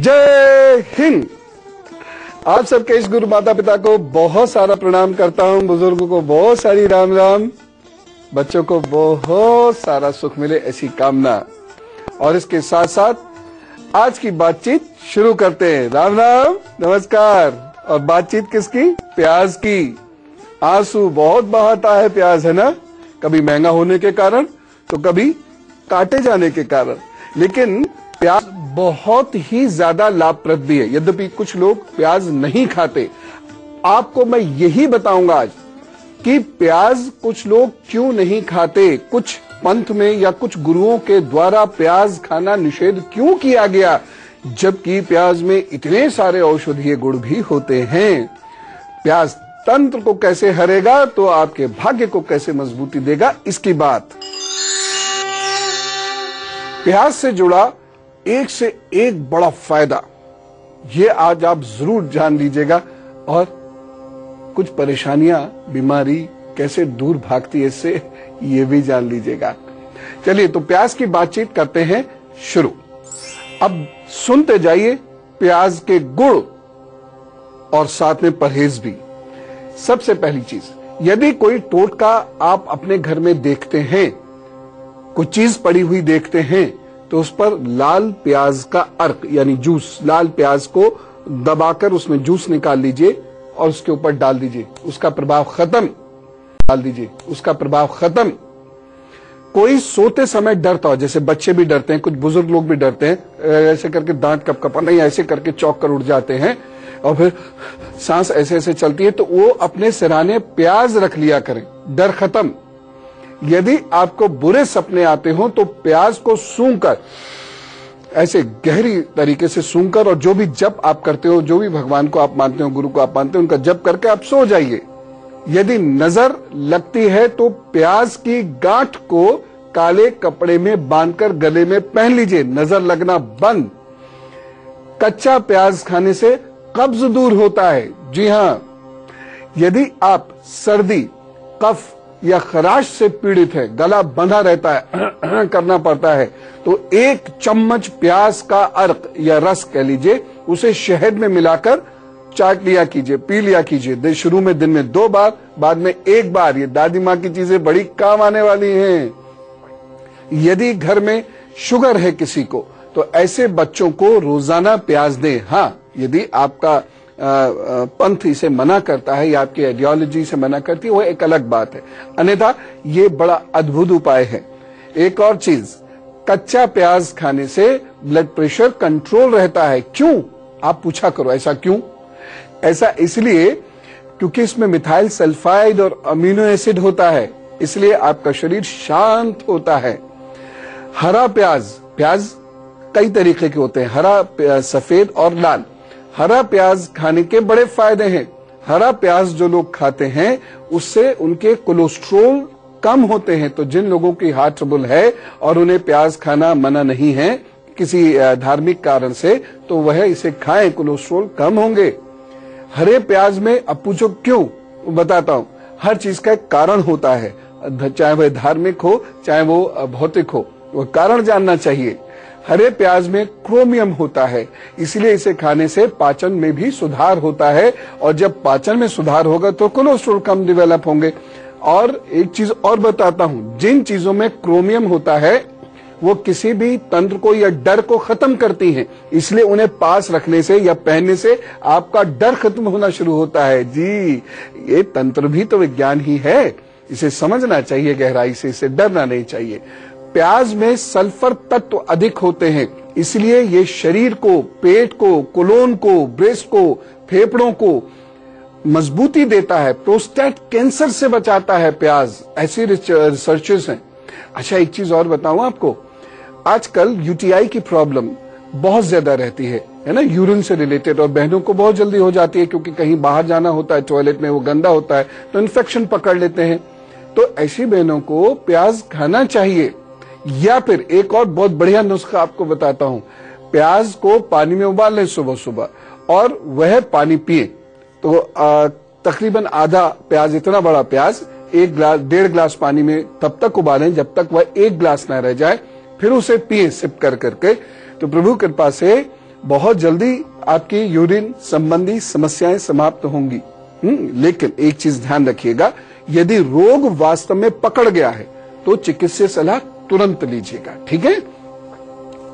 जय हिंद। आप सबके इस गुरु माता पिता को बहुत सारा प्रणाम करता हूं, बुजुर्गों को बहुत सारी राम राम, बच्चों को बहुत सारा सुख मिले ऐसी कामना। और इसके साथ साथ आज की बातचीत शुरू करते हैं। राम राम, नमस्कार। और बातचीत किसकी? प्याज की। आंसू बहुत बहाता है प्याज, है ना? कभी महंगा होने के कारण तो कभी काटे जाने के कारण, लेकिन प्याज बहुत ही ज्यादा लाभप्रद भी है। यद्यपि कुछ लोग प्याज नहीं खाते, आपको मैं यही बताऊंगा आज कि प्याज कुछ लोग क्यों नहीं खाते, कुछ पंथ में या कुछ गुरुओं के द्वारा प्याज खाना निषेध क्यों किया गया, जबकि प्याज में इतने सारे औषधीय गुण भी होते हैं। प्याज तंत्र को कैसे हरेगा तो आपके भाग्य को कैसे मजबूती देगा, इसकी बात। प्याज से जुड़ा एक से एक बड़ा फायदा, ये आज आप जरूर जान लीजिएगा। और कुछ परेशानियां, बीमारी कैसे दूर भागती है इससे, ये भी जान लीजिएगा। चलिए तो प्याज की बातचीत करते हैं शुरू। अब सुनते जाइए प्याज के गुण और साथ में परहेज भी। सबसे पहली चीज, यदि कोई टोटका आप अपने घर में देखते हैं, कुछ चीज पड़ी हुई देखते हैं, तो उस पर लाल प्याज का अर्क यानी जूस, लाल प्याज को दबाकर उसमें जूस निकाल लीजिए और उसके ऊपर डाल दीजिए, उसका प्रभाव खत्म। डाल दीजिए, उसका प्रभाव खत्म। कोई सोते समय डरता हो, जैसे बच्चे भी डरते हैं, कुछ बुजुर्ग लोग भी डरते हैं, ऐसे करके दांत कपकपा नहीं, ऐसे करके चौंक कर उठ जाते हैं और फिर सांस ऐसे ऐसे चलती है, तो वो अपने सिरहाने प्याज रख लिया करें, डर खत्म। यदि आपको बुरे सपने आते हो तो प्याज को सूंघकर, ऐसे गहरी तरीके से सूंघकर, और जो भी जप आप करते हो, जो भी भगवान को आप मानते हो, गुरु को आप मानते हो, उनका जप करके आप सो जाइए। यदि नजर लगती है तो प्याज की गांठ को काले कपड़े में बांधकर गले में पहन लीजिए, नजर लगना बंद। कच्चा प्याज खाने से कब्ज दूर होता है। जी हां, यदि आप सर्दी, कफ या खराश से पीड़ित है, गला बंधा रहता है, करना पड़ता है, तो 1 चम्मच प्याज का अर्क या रस कह लीजिए, उसे शहद में मिलाकर चाट लिया कीजिए, पी लिया कीजिए। शुरू में दिन में 2 बार, बाद में 1 बार। ये दादी माँ की चीजें बड़ी काम आने वाली हैं। यदि घर में शुगर है किसी को, तो ऐसे बच्चों को रोजाना प्याज दें। हाँ, यदि आपका पंथ इसे मना करता है या आपकी आइडियोलॉजी से मना करती है, वो एक अलग बात है, अन्यथा ये बड़ा अद्भुत उपाय है। एक और चीज, कच्चा प्याज खाने से ब्लड प्रेशर कंट्रोल रहता है। क्यों, आप पूछा करो, ऐसा क्यों? ऐसा इसलिए क्योंकि इसमें मिथाइल सल्फाइड और अमीनो एसिड होता है, इसलिए आपका शरीर शांत होता है। हरा प्याज, प्याज कई तरीके के होते हैं, हरा, सफेद और लाल। हरा प्याज खाने के बड़े फायदे हैं। हरा प्याज जो लोग खाते हैं उससे उनके कोलेस्ट्रॉल कम होते हैं। तो जिन लोगों की हार्ट ट्रबल है और उन्हें प्याज खाना मना नहीं है किसी धार्मिक कारण से, तो वह इसे खाएं, कोलेस्ट्रॉल कम होंगे। हरे प्याज में, अब पूछो क्यों, बताता हूं। हर चीज का एक कारण होता है, चाहे वह धार्मिक हो चाहे वो भौतिक हो, वो कारण जानना चाहिए। हरे प्याज में क्रोमियम होता है, इसलिए इसे खाने से पाचन में भी सुधार होता है, और जब पाचन में सुधार होगा तो कोलेस्ट्रॉल कम डेवलप होंगे। और एक चीज और बताता हूं, जिन चीजों में क्रोमियम होता है वो किसी भी तंत्र को या डर को खत्म करती हैं, इसलिए उन्हें पास रखने से या पहनने से आपका डर खत्म होना शुरू होता है। जी, ये तंत्र भी तो विज्ञान ही है, इसे समझना चाहिए गहराई से, इसे डरना नहीं चाहिए। प्याज में सल्फर तत्व अधिक होते हैं, इसलिए ये शरीर को, पेट को, कोलोन को, ब्रेस्ट को, फेफड़ों को मजबूती देता है, प्रोस्टेट कैंसर से बचाता है प्याज, ऐसी रिसर्चेस हैं। अच्छा, एक चीज और बताऊं आपको, आजकल यूटीआई की प्रॉब्लम बहुत ज्यादा रहती है ना, यूरिन से रिलेटेड, और बहनों को बहुत जल्दी हो जाती है क्योंकि कहीं बाहर जाना होता है, टॉयलेट में वो गंदा होता है तो इन्फेक्शन पकड़ लेते हैं। तो ऐसी बहनों को प्याज खाना चाहिए। या फिर एक और बहुत बढ़िया नुस्खा आपको बताता हूं, प्याज को पानी में उबाल लें सुबह सुबह और वह पानी पिए। तो तकरीबन आधा प्याज, इतना बड़ा प्याज, 1.5 गिलास पानी में तब तक उबालें जब तक वह 1 गिलास न रह जाए, फिर उसे पिए सिप कर करके। तो प्रभु कृपा से बहुत जल्दी आपकी यूरिन संबंधी समस्याएं समाप्त होंगी। लेकिन एक चीज ध्यान रखिएगा, यदि रोग वास्तव में पकड़ गया है तो चिकित्सीय सलाह तुरंत लीजिएगा, ठीक है।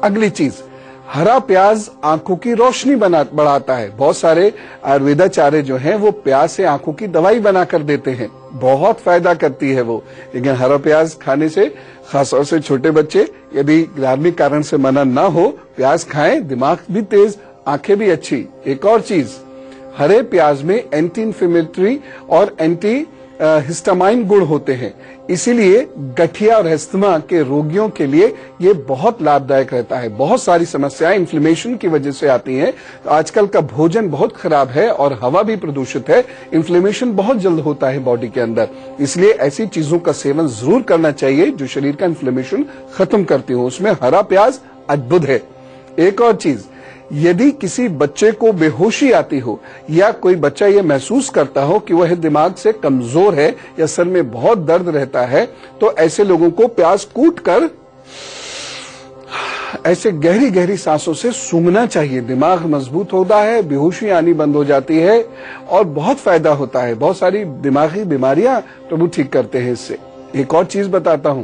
अगली चीज, हरा प्याज आंखों की रोशनी बढ़ाता है। बहुत सारे आयुर्वेदाचार्य जो हैं वो प्याज से आंखों की दवाई बनाकर देते हैं, बहुत फायदा करती है वो। लेकिन हरा प्याज खाने से, खासतौर से छोटे बच्चे, यदि धार्मिक कारण से मना ना हो, प्याज खाएं, दिमाग भी तेज, आंखें भी अच्छी। एक और चीज, हरे प्याज में एंटी इंफ्लेमेटरी और एंटी हिस्टामाइन गुण होते हैं, इसीलिए गठिया और अस्थमा के रोगियों के लिए ये बहुत लाभदायक रहता है। बहुत सारी समस्याएं इन्फ्लेमेशन की वजह से आती हैं। आजकल का भोजन बहुत खराब है और हवा भी प्रदूषित है, इन्फ्लेमेशन बहुत जल्द होता है बॉडी के अंदर, इसलिए ऐसी चीजों का सेवन जरूर करना चाहिए जो शरीर का इन्फ्लेमेशन खत्म करती हो। उसमें हरा प्याज अद्भुत है। एक और चीज, यदि किसी बच्चे को बेहोशी आती हो या कोई बच्चा ये महसूस करता हो कि वह दिमाग से कमजोर है या सर में बहुत दर्द रहता है, तो ऐसे लोगों को प्याज कूट कर ऐसे गहरी गहरी सांसों से सूंघना चाहिए। दिमाग मजबूत होता है, बेहोशी आनी बंद हो जाती है और बहुत फायदा होता है। बहुत सारी दिमागी बीमारियां प्रभु ठीक करते हैं इससे। एक और चीज बताता हूं,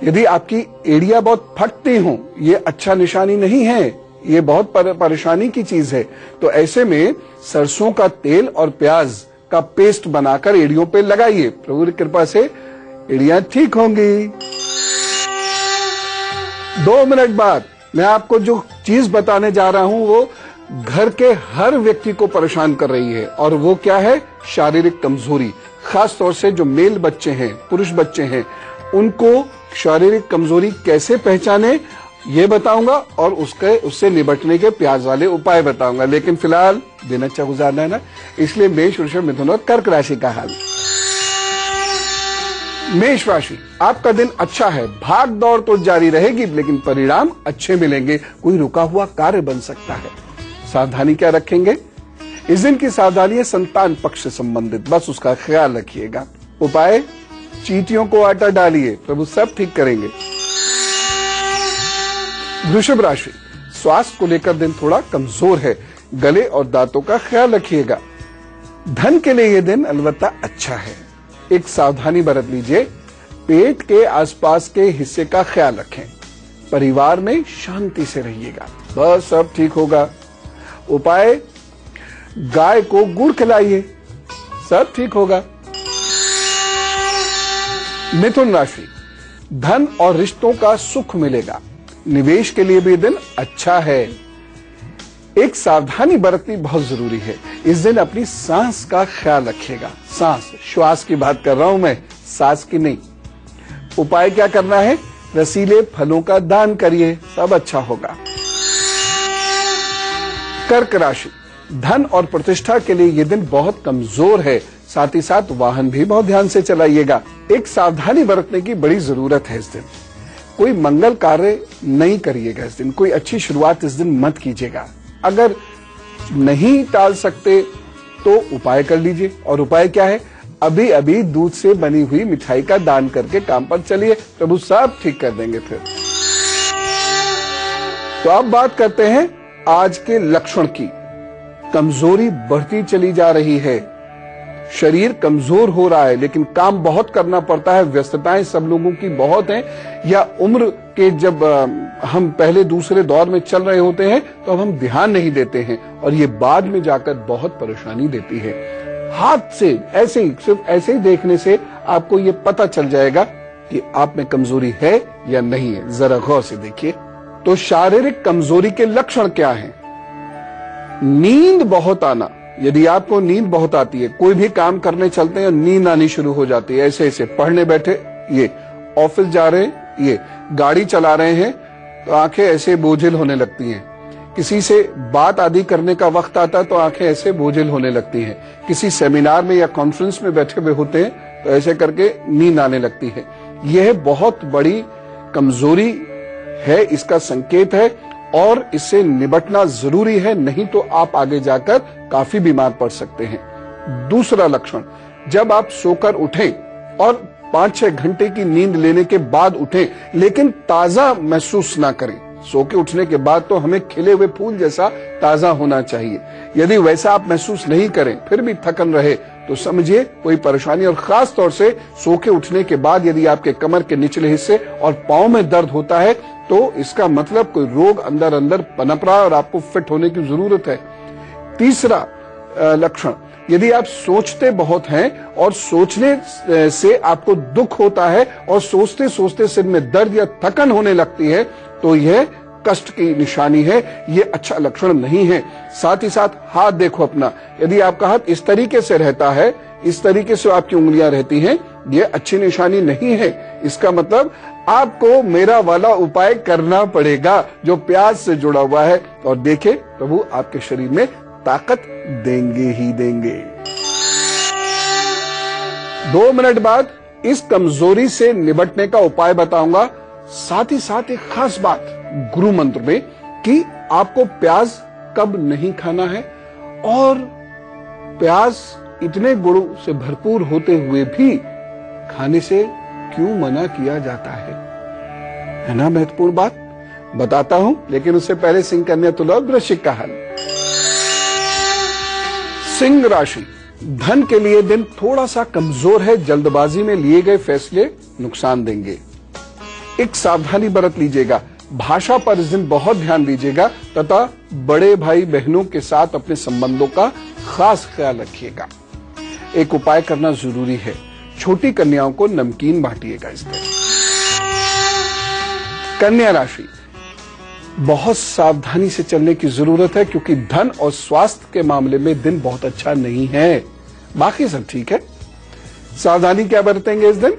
यदि आपकी एड़ियां बहुत फटती हो, ये अच्छा निशानी नहीं है, ये बहुत परेशानी की चीज है। तो ऐसे में सरसों का तेल और प्याज का पेस्ट बनाकर एड़ियों पे लगाइए, प्रभु की कृपा से एड़ियां ठीक होंगी। 2 मिनट बाद मैं आपको जो चीज बताने जा रहा हूं वो घर के हर व्यक्ति को परेशान कर रही है, और वो क्या है? शारीरिक कमजोरी। खास तौर से जो मेल बच्चे हैं, पुरुष बच्चे हैं, उनको शारीरिक कमजोरी कैसे पहचाने ये बताऊंगा और उससे निपटने के प्याज वाले उपाय बताऊंगा। लेकिन फिलहाल दिन अच्छा गुजारना है ना, इसलिए मेष, वृषभ, मिथुन और कर्क राशि का हाल। मेष राशि, आपका दिन अच्छा है, भाग दौड़ तो जारी रहेगी लेकिन परिणाम अच्छे मिलेंगे। कोई रुका हुआ कार्य बन सकता है। सावधानी क्या रखेंगे? इस दिन की सावधानी है संतान पक्ष से संबंधित, बस उसका ख्याल रखिएगा। उपाय, चींटियों को आटा डालिए, प्रभु सब ठीक करेंगे। वृषभ राशि, स्वास्थ्य को लेकर दिन थोड़ा कमजोर है, गले और दांतों का ख्याल रखिएगा। धन के लिए यह दिन अलबत्ता अच्छा है। एक सावधानी बरत लीजिए, पेट के आसपास के हिस्से का ख्याल रखें। परिवार में शांति से रहिएगा, बस सब ठीक होगा। उपाय, गाय को गुड़ खिलाइए, सब ठीक होगा। मिथुन राशि, धन और रिश्तों का सुख मिलेगा। निवेश के लिए भी दिन अच्छा है। एक सावधानी बरतनी बहुत जरूरी है। इस दिन अपनी सांस का ख्याल रखिएगा। सांस, श्वास की बात कर रहा हूं मैं, सांस की नहीं। उपाय क्या करना है? रसीले फलों का दान करिए, सब अच्छा होगा। कर्क राशि, धन और प्रतिष्ठा के लिए यह दिन बहुत कमजोर है। साथ ही साथ वाहन भी बहुत ध्यान से चलाइएगा। एक सावधानी बरतने की बड़ी जरूरत है इस दिन। कोई मंगल कार्य नहीं करिएगा इस दिन, कोई अच्छी शुरुआत इस दिन मत कीजिएगा। अगर नहीं टाल सकते तो उपाय कर लीजिए। और उपाय क्या है? अभी अभी दूध से बनी हुई मिठाई का दान करके काम पर चलिए, प्रभु सब ठीक कर देंगे। फिर तो अब बात करते हैं आज के लक्षण की। कमजोरी बढ़ती चली जा रही है, शरीर कमजोर हो रहा है, लेकिन काम बहुत करना पड़ता है। व्यस्तताएं सब लोगों की बहुत हैं, या उम्र के जब हम पहले दूसरे दौर में चल रहे होते हैं तो अब हम ध्यान नहीं देते हैं, और ये बाद में जाकर बहुत परेशानी देती है। हाथ से ऐसे ही, सिर्फ ऐसे ही देखने से आपको ये पता चल जाएगा कि आप में कमजोरी है या नहीं है। जरा गौर से देखिए। तो शारीरिक कमजोरी के लक्षण क्या हैं? नींद बहुत आना। यदि आपको नींद बहुत आती है, कोई भी काम करने चलते हैं और नींद आनी शुरू हो जाती है, ऐसे ऐसे पढ़ने बैठे, ये ऑफिस जा रहे हैं, ये गाड़ी चला रहे हैं तो आंखें ऐसे बोझिल होने लगती हैं। किसी से बात आदि करने का वक्त आता है तो आंखें ऐसे बोझिल होने लगती हैं। किसी सेमिनार में या कॉन्फ्रेंस में बैठे हुए होते हैं तो ऐसे करके नींद आने लगती है। यह बहुत बड़ी कमजोरी है, इसका संकेत है, और इससे निपटना जरूरी है, नहीं तो आप आगे जाकर काफी बीमार पड़ सकते हैं। दूसरा लक्षण, जब आप सोकर उठें और 5-6 घंटे की नींद लेने के बाद उठें लेकिन ताजा महसूस ना करें, सो के उठने के बाद तो हमें खिले हुए फूल जैसा ताजा होना चाहिए। यदि वैसा आप महसूस नहीं करें, फिर भी थकन रहे, तो समझिए कोई परेशानी। और खास तौर से सो के उठने के बाद यदि आपके कमर के निचले हिस्से और पांव में दर्द होता है, तो इसका मतलब कोई रोग अंदर अंदर पनप रहा है और आपको फिट होने की जरूरत है। तीसरा लक्षण, यदि आप सोचते बहुत हैं और सोचने से आपको दुख होता है और सोचते सोचते सिर में दर्द या थकन होने लगती है, तो यह कष्ट की निशानी है, यह अच्छा लक्षण नहीं है। साथ ही साथ हाथ देखो अपना, यदि आपका हाथ इस तरीके से रहता है, इस तरीके से आपकी उंगलियां रहती हैं, यह अच्छी निशानी नहीं है। इसका मतलब आपको मेरा वाला उपाय करना पड़ेगा जो प्याज से जुड़ा हुआ है। और देखे प्रभु आपके शरीर में ताकत देंगे ही देंगे। 2 मिनट बाद इस कमजोरी से निपटने का उपाय बताऊंगा। साथ ही साथ एक खास बात गुरु मंत्र में कि आपको प्याज कब नहीं खाना है और प्याज इतने गुणों से भरपूर होते हुए भी खाने से क्यों मना किया जाता है ना महत्वपूर्ण बात बताता हूं। लेकिन उससे पहले सिंह, कन्या, तुला और वृश्चिक का हाल। सिंह राशि, धन के लिए दिन थोड़ा सा कमजोर है। जल्दबाजी में लिए गए फैसले नुकसान देंगे। एक सावधानी बरत लीजिएगा। भाषा पर इस दिन बहुत ध्यान दीजिएगा तथा बड़े भाई बहनों के साथ अपने संबंधों का खास ख्याल रखिएगा। एक उपाय करना जरूरी है, छोटी कन्याओं को नमकीन बांटिएगा इस दिन। कन्या राशि, बहुत सावधानी से चलने की जरूरत है क्योंकि धन और स्वास्थ्य के मामले में दिन बहुत अच्छा नहीं है। बाकी सब ठीक है। सावधानी क्या बरतेंगे इस दिन?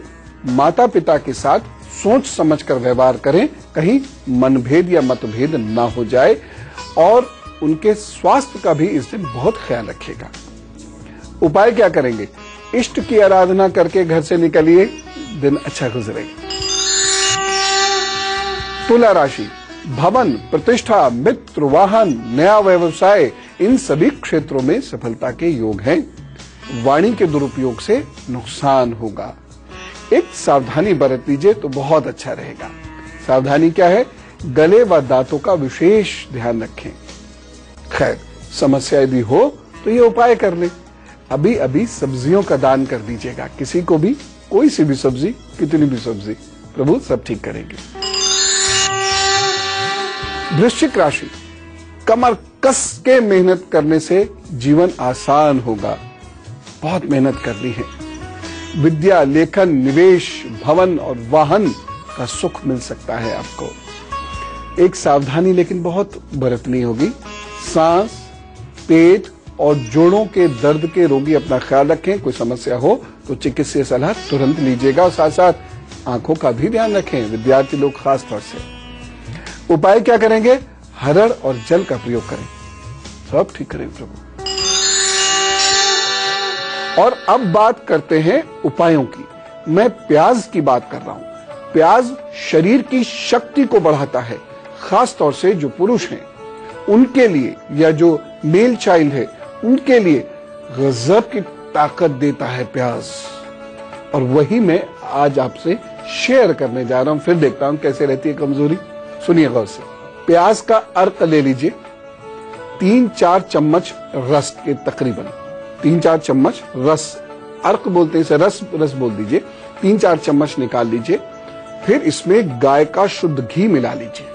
माता पिता के साथ सोच समझकर व्यवहार करें, कहीं मनभेद या मतभेद ना हो जाए। और उनके स्वास्थ्य का भी इस दिन बहुत ख्याल रखिएगा। उपाय क्या करेंगे? इष्ट की आराधना करके घर से निकलिए, दिन अच्छा गुजरेगा। तुला राशि, भवन, प्रतिष्ठा, मित्र, वाहन, नया व्यवसाय, इन सभी क्षेत्रों में सफलता के योग हैं। वाणी के दुरुपयोग से नुकसान होगा। एक सावधानी बरत लीजिए तो बहुत अच्छा रहेगा। सावधानी क्या है? गले व दांतों का विशेष ध्यान रखें। खैर, समस्या यदि हो तो ये उपाय कर लें। अभी अभी सब्जियों का दान कर दीजिएगा, किसी को भी, कोई सी भी सब्जी, कितनी भी सब्जी, प्रभु सब ठीक करेंगे। वृश्चिक राशि, कमर कस के मेहनत करने से जीवन आसान होगा। बहुत मेहनत करनी है। विद्या, लेखन, निवेश, भवन और वाहन का सुख मिल सकता है आपको। एक सावधानी लेकिन बहुत बरतनी होगी। सांस, पेट और जोड़ों के दर्द के रोगी अपना ख्याल रखें। कोई समस्या हो तो चिकित्सीय सलाह तुरंत लीजिएगा। और साथ साथ आंखों का भी ध्यान रखें, विद्यार्थी लोग खास तौर से। उपाय क्या करेंगे? हरड़ और जल का प्रयोग करें, सब ठीक करें प्रभु। और अब बात करते हैं उपायों की। मैं प्याज की बात कर रहा हूं। प्याज शरीर की शक्ति को बढ़ाता है, खास तौर से जो पुरुष हैं उनके लिए, या जो मेल चाइल्ड है उनके लिए गजब की ताकत देता है प्याज। और वही मैं आज आपसे शेयर करने जा रहा हूं। फिर देखता हूं कैसे रहती है कमजोरी। सुनिए गौर से। प्याज का अर्क ले लीजिए, 3-4 चम्मच रस के, तकरीबन 3-4 चम्मच रस, अर्क बोलते हैं इसे, रस बोल दीजिए। 3-4 चम्मच निकाल लीजिए। फिर इसमें गाय का शुद्ध घी मिला लीजिए,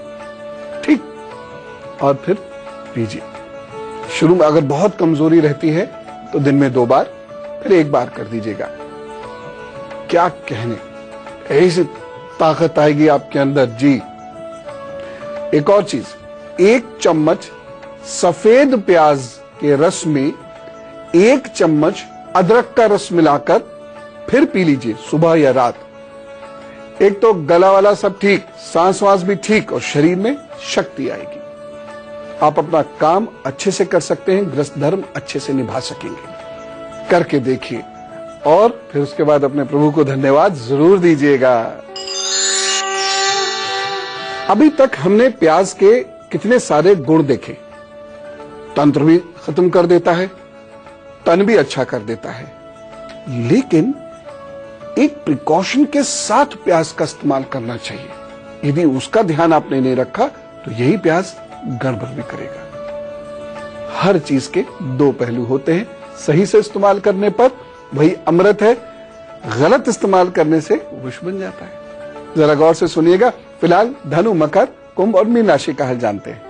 ठीक, और फिर पीजिए। शुरू में अगर बहुत कमजोरी रहती है तो दिन में 2 बार, फिर 1 बार कर दीजिएगा। क्या कहने, ऐसी ताकत आएगी आपके अंदर जी। एक और चीज, 1 चम्मच सफेद प्याज के रस में 1 चम्मच अदरक का रस मिलाकर फिर पी लीजिए, सुबह या रात। एक तो गला वाला सब ठीक, सांस वास भी ठीक, और शरीर में शक्ति आएगी। आप अपना काम अच्छे से कर सकते हैं, गृहस्थ धर्म अच्छे से निभा सकेंगे। करके देखिए और फिर उसके बाद अपने प्रभु को धन्यवाद जरूर दीजिएगा। अभी तक हमने प्याज के कितने सारे गुण देखे। तंत्र भी खत्म कर देता है, तन भी अच्छा कर देता है, लेकिन एक प्रिकॉशन के साथ प्याज का इस्तेमाल करना चाहिए। यदि उसका ध्यान आपने नहीं रखा तो यही प्याज गड़बड़ भी करेगा। हर चीज के दो पहलू होते हैं, सही से इस्तेमाल करने पर वही अमृत है, गलत इस्तेमाल करने से विष बन जाता है। जरा गौर से सुनिएगा। फिलहाल धनु, मकर, कुंभ और मीन राशि का हाल जानते हैं।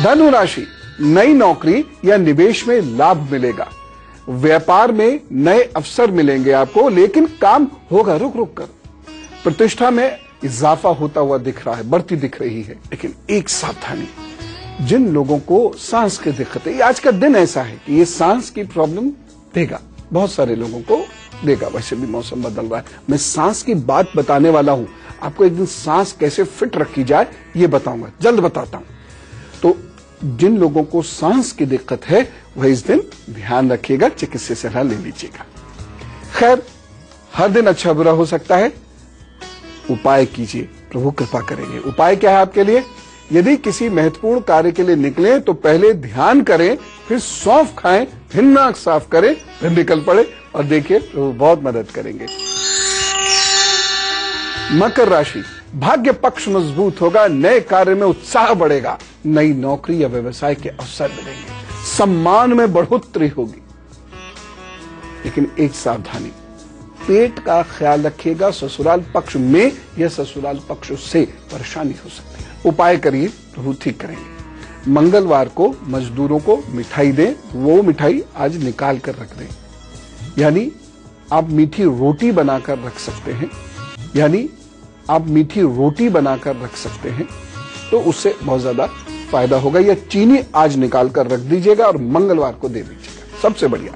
धनु राशि, नई नौकरी या निवेश में लाभ मिलेगा। व्यापार में नए अवसर मिलेंगे आपको, लेकिन काम होगा रुक रुक कर। प्रतिष्ठा में इजाफा होता हुआ दिख रहा है, बढ़ती दिख रही है। लेकिन एक सावधानी, जिन लोगों को सांस की दिक्कत है, आज का दिन ऐसा है कि ये सांस की प्रॉब्लम देगा, बहुत सारे लोगों को देगा। वैसे भी मौसम बदल रहा है, मैं सांस की बात बताने वाला हूं। आपको एक दिन सांस कैसे फिट रखी जाए ये बताऊंगा, जल्द बताता हूं। तो जिन लोगों को सांस की दिक्कत है वह इस दिन ध्यान रखिएगा, चिकित्सीय सलाह ले लीजिएगा। खैर, हर दिन अच्छा बुरा हो सकता है, उपाय कीजिए, प्रभु कृपा करेंगे। उपाय क्या है आपके लिए? यदि किसी महत्वपूर्ण कार्य के लिए निकले तो पहले ध्यान करें, फिर सौंफ खाएं, फिर नाक साफ करें, फिर निकल पड़े, और देखिए प्रभु बहुत मदद करेंगे। मकर राशि, भाग्य पक्ष मजबूत होगा, नए कार्य में उत्साह बढ़ेगा, नई नौकरी या व्यवसाय के अवसर मिलेंगे, सम्मान में बढ़ोतरी होगी। लेकिन एक सावधानी, पेट का ख्याल रखिएगा, ससुराल पक्ष में या ससुराल पक्ष से परेशानी हो सकती है। उपाय करिए, प्रभु ठीक करेंगे। मंगलवार को मजदूरों को मिठाई दें, वो मिठाई आज निकाल कर रख दें। यानी आप मीठी रोटी बनाकर रख सकते हैं, तो उससे बहुत ज्यादा फायदा होगा। या चीनी आज निकाल कर रख दीजिएगा और मंगलवार को दे दीजिएगा, सबसे बढ़िया।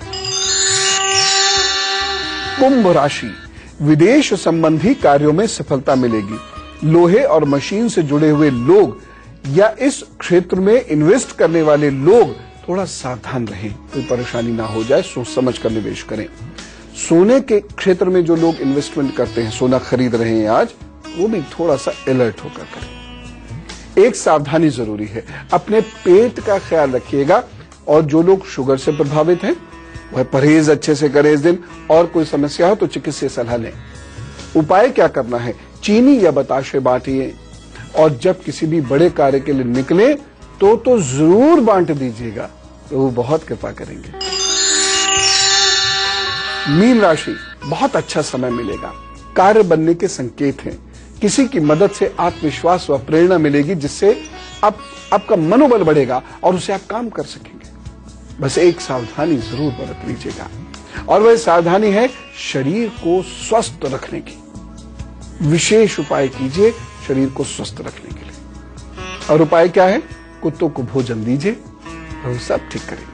कुंभ राशि, विदेश संबंधी कार्यों में सफलता मिलेगी। लोहे और मशीन से जुड़े हुए लोग या इस क्षेत्र में इन्वेस्ट करने वाले लोग थोड़ा सावधान रहें, कोई परेशानी ना हो जाए, सोच समझ कर निवेश करें। सोने के क्षेत्र में जो लोग इन्वेस्टमेंट करते हैं, सोना खरीद रहे हैं आज, वो भी थोड़ा सा अलर्ट होकर करें। एक सावधानी जरूरी है, अपने पेट का ख्याल रखिएगा, और जो लोग शुगर से प्रभावित हैं वह परहेज अच्छे से करें इस दिन, और कोई समस्या हो तो चिकित्सीय सलाह लें। उपाय क्या करना है? चीनी या बताशे बांटिए, और जब किसी भी बड़े कार्य के लिए निकले तो जरूर बांट दीजिएगा, तो वो बहुत कृपा करेंगे। मीन राशि, बहुत अच्छा समय मिलेगा, कार्य बनने के संकेत हैं। किसी की मदद से आत्मविश्वास व प्रेरणा मिलेगी, जिससे आपका मनोबल बढ़ेगा और उससे आप काम कर सकेंगे। बस एक सावधानी जरूर बरत लीजिएगा, और वह सावधानी है शरीर को स्वस्थ रखने की। विशेष उपाय कीजिए शरीर को स्वस्थ रखने के लिए। और उपाय क्या है? कुत्तों को भोजन दीजिए, वो सब ठीक करेंगे।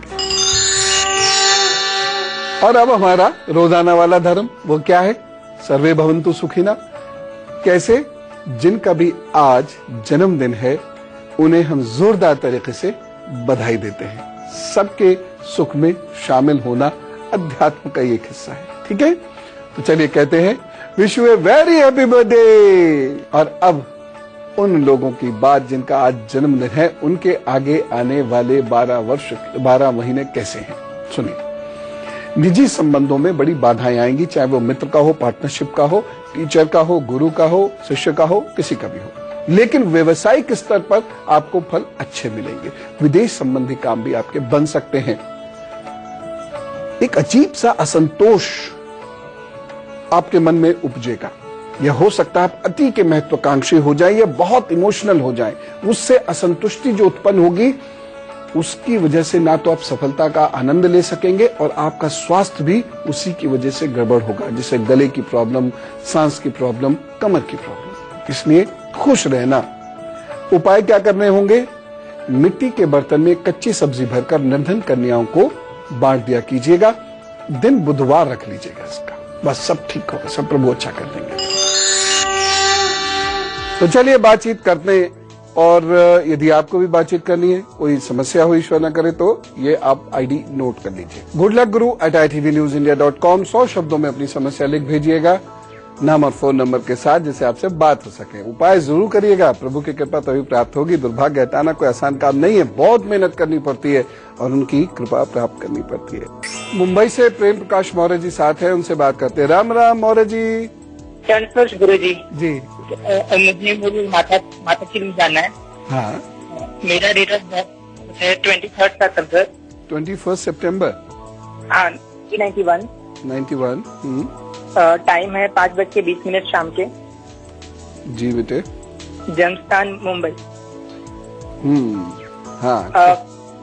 और अब हमारा रोजाना वाला धर्म, वो क्या है? सर्वे भवन्तु सुखिना। कैसे? जिनका भी आज जन्मदिन है उन्हें हम जोरदार तरीके से बधाई देते हैं। सबके सुख में शामिल होना अध्यात्म का एक हिस्सा है, ठीक है? तो चलिए कहते हैं wish U a very happy birthday. और अब उन लोगों की बात जिनका आज जन्मदिन है, उनके आगे आने वाले 12 महीने कैसे हैं, सुनिए। निजी संबंधों में बड़ी बाधाएं आएंगी, चाहे वो मित्र का हो, पार्टनरशिप का हो, टीचर का हो, गुरु का हो, शिष्य का हो, किसी का भी हो। लेकिन व्यवसायिक स्तर पर आपको फल अच्छे मिलेंगे। विदेश संबंधी काम भी आपके बन सकते हैं। एक अजीब सा असंतोष आपके मन में उपजेगा। यह हो सकता है आप अति के महत्वाकांक्षी हो जाए या बहुत इमोशनल हो जाए। उससे असंतुष्टि जो उत्पन्न होगी, उसकी वजह से ना तो आप सफलता का आनंद ले सकेंगे और आपका स्वास्थ्य भी उसी की वजह से गड़बड़ होगा, जैसे गले की प्रॉब्लम, सांस की प्रॉब्लम, कमर की प्रॉब्लम। इसलिए खुश रहना। उपाय क्या करने होंगे? मिट्टी के बर्तन में कच्ची सब्जी भरकर निर्धन कन्याओं को बांट दिया कीजिएगा। दिन बुधवार रख लीजिएगा इसका, बस सब ठीक होगा, सब प्रभु अच्छा कर देंगे। तो चलिए बातचीत करते हैं, और यदि आपको भी बातचीत करनी है, कोई समस्या हो, ईश्वर न करे, तो ये आप आईडी नोट कर लीजिए, goodluckguru@itvnewsindia.com। 100 शब्दों में अपनी समस्या लिख भेजिएगा, नाम और फोन नंबर के साथ, जिससे आपसे बात हो सके। उपाय जरूर करिएगा, प्रभु की कृपा तभी प्राप्त होगी। दुर्भाग्य हटाना कोई आसान काम नहीं है, बहुत मेहनत करनी पड़ती है और उनकी कृपा प्राप्त करनी पड़ती है। मुंबई से प्रेम प्रकाश मौर्य जी साथ है, उनसे बात करते हैं। राम राम मौर्य जी। चरण स्पर्श गुरु जी। जी। मुझे मेरी माता के लिए जाना है। हाँ। मेरा डेट ऑफ बर्थ है 21 सितंबर। 21 सितंबर। हाँ, 91। 91। टाइम है 5:20 शाम के। जी बेटे। जन्मस्थान मुंबई। हाँ।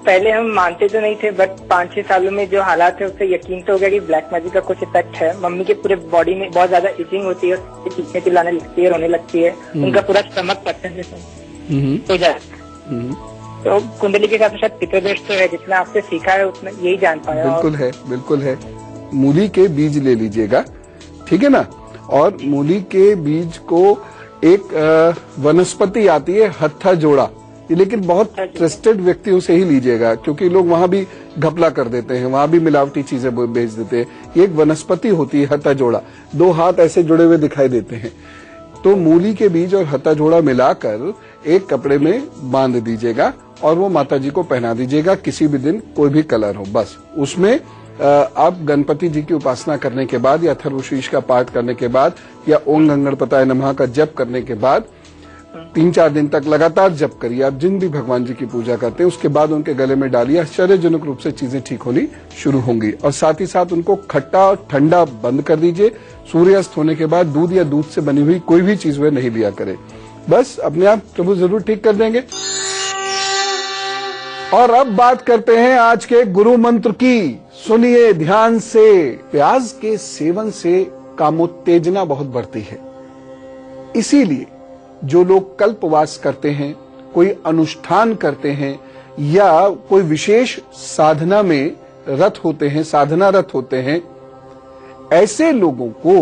पहले हम मानते तो नहीं थे, बट 5-6 सालों में जो हालात है उससे यकीन तो हो गया कि ब्लैक मैजिक का कुछ इफेक्ट है। मम्मी के पूरे बॉडी में बहुत ज्यादा इचिंग होती है, चीखने चिल्लाने लगती है, रोने लगती है। उनका पूरा स्टमक पत्थर जैसा हो जाता है। तो कुंडली के साथ शायद पितृदोष तो है। जितना आपसे सीखा है उतना यही जान पाया। बिल्कुल है, बिल्कुल है। मूली के बीज ले लीजिएगा, ठीक है ना। और मूली के बीज को एक वनस्पति आती है हत्था जोड़ा, लेकिन बहुत ट्रस्टेड व्यक्तियों से ही लीजिएगा, क्योंकि लोग वहां भी घपला कर देते हैं, वहां भी मिलावटी चीजें बेच देते हैं। ये एक वनस्पति होती है हत्था जोड़ा, 2 हाथ ऐसे जुड़े हुए दिखाई देते हैं। तो मूली के बीज और हत्था जोड़ा मिलाकर एक कपड़े में बांध दीजिएगा और वो माताजी को पहना दीजिएगा। किसी भी दिन कोई भी कलर हो, बस उसमें आप गणपति जी की उपासना करने के बाद या अथर्वशीष का पाठ करने के बाद या ओम गणपताय नमः का जप करने के बाद 3-4 दिन तक लगातार जप करिए। आप जिन भी भगवान जी की पूजा करते हैं उसके बाद उनके गले में डालिए। आश्चर्यजनक रूप से चीजें ठीक होनी शुरू होंगी। और साथ ही साथ उनको खट्टा और ठंडा बंद कर दीजिए। सूर्यास्त होने के बाद दूध या दूध से बनी हुई कोई भी चीज वे नहीं लिया करें। बस अपने आप प्रभु जरूर ठीक कर देंगे। और अब बात करते हैं आज के गुरु मंत्र की। सुनिए ध्यान से। प्याज के सेवन से कामोत्तेजना बहुत बढ़ती है, इसीलिए जो लोग कल्पवास करते हैं, कोई अनुष्ठान करते हैं या कोई विशेष साधना में रत होते हैं, साधना रत होते हैं, ऐसे लोगों को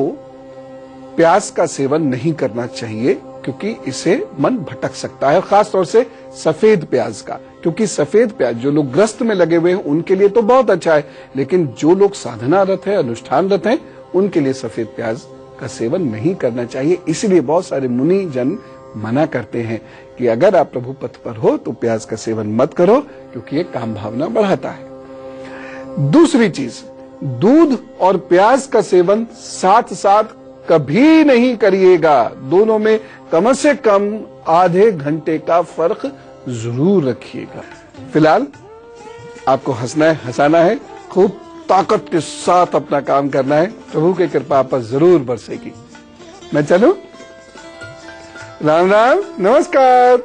प्याज का सेवन नहीं करना चाहिए, क्योंकि इससे मन भटक सकता है। खासतौर से सफेद प्याज का, क्योंकि सफेद प्याज जो लोग ग्रस्त में लगे हुए हैं उनके लिए तो बहुत अच्छा है, लेकिन जो लोग साधनारत है, अनुष्ठानरत हैं, उनके लिए सफेद प्याज का सेवन नहीं करना चाहिए। इसलिए बहुत सारे मुनि जन मना करते हैं कि अगर आप प्रभु पथ पर हो तो प्याज का सेवन मत करो, क्योंकि ये काम भावना बढ़ाता है। दूसरी चीज, दूध और प्याज का सेवन साथ साथ कभी नहीं करिएगा। दोनों में कम से कम आधे घंटे का फर्क जरूर रखिएगा। फिलहाल आपको हंसना है, हंसाना है, खूब ताकत के साथ अपना काम करना है। प्रभु की कृपा आप पर जरूर बरसेगी। मैं चलूं? राम राम, नमस्कार।